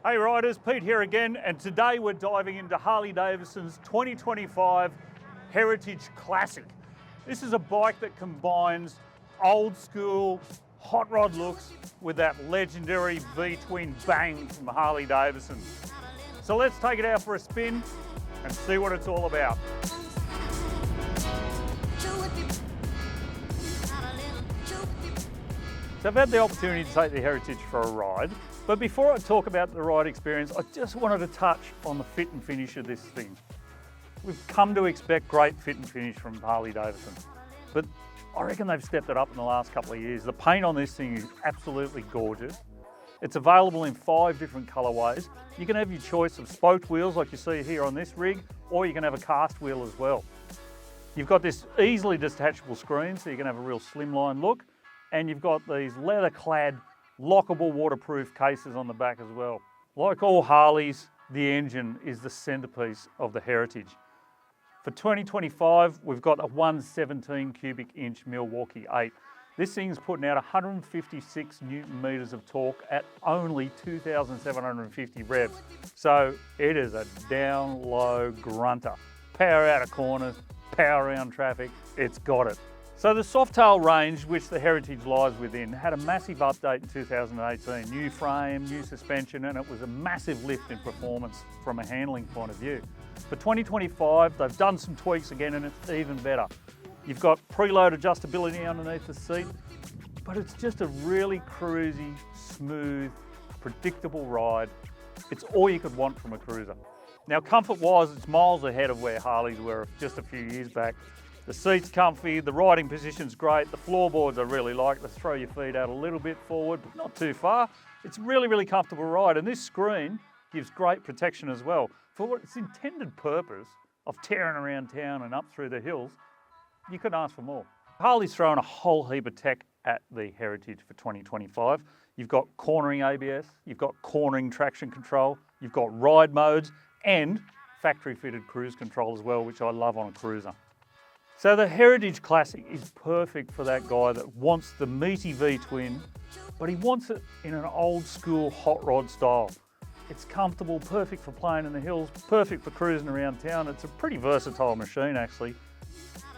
Hey riders, Pete here again, and today we're diving into Harley-Davidson's 2025 Heritage Classic. This is a bike that combines old school hot rod looks with that legendary V-twin bang from Harley-Davidson. So let's take it out for a spin and see what it's all about. So I've had the opportunity to take the Heritage for a ride, but before I talk about the ride experience, I just wanted to touch on the fit and finish of this thing. We've come to expect great fit and finish from Harley-Davidson, but I reckon they've stepped it up in the last couple of years. The paint on this thing is absolutely gorgeous. It's available in 5 different colorways. You can have your choice of spoked wheels like you see here on this rig, or you can have a cast wheel as well. You've got this easily detachable screen, so you can have a real slimline look. And you've got these leather-clad, lockable waterproof cases on the back as well. Like all Harleys, the engine is the centerpiece of the Heritage. For 2025, we've got a 117 cubic inch Milwaukee 8. This thing's putting out 156 Newton meters of torque at only 2,750 revs. So it is a down low grunter. Power out of corners, power around traffic, it's got it. So the Softail range, which the Heritage lies within, had a massive update in 2018. New frame, new suspension, and it was a massive lift in performance from a handling point of view. For 2025, they've done some tweaks again, and it's even better. You've got preload adjustability underneath the seat, but it's just a really cruisy, smooth, predictable ride. It's all you could want from a cruiser. Now, comfort-wise, it's miles ahead of where Harleys were just a few years back. The seat's comfy, the riding position's great, the floorboards I really like. Let's throw your feet out a little bit forward, but not too far. It's a really, really comfortable ride, and this screen gives great protection as well. For its intended purpose of tearing around town and up through the hills, you couldn't ask for more. Harley's thrown a whole heap of tech at the Heritage for 2025. You've got cornering ABS, you've got cornering traction control, you've got ride modes, and factory-fitted cruise control as well, which I love on a cruiser. So the Heritage Classic is perfect for that guy that wants the meaty V-twin, but he wants it in an old school hot rod style. It's comfortable, perfect for playing in the hills, perfect for cruising around town. It's a pretty versatile machine actually,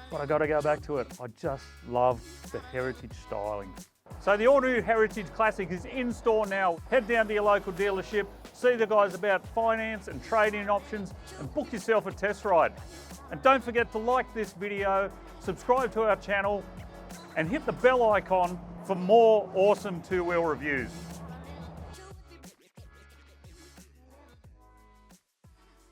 but I gotta go back to it. I just love the Heritage styling. So the all-new Heritage Classic is in store now. Head down to your local dealership, see the guys about finance and trade-in options, and book yourself a test ride. And don't forget to like this video, subscribe to our channel, and hit the bell icon for more awesome two-wheel reviews.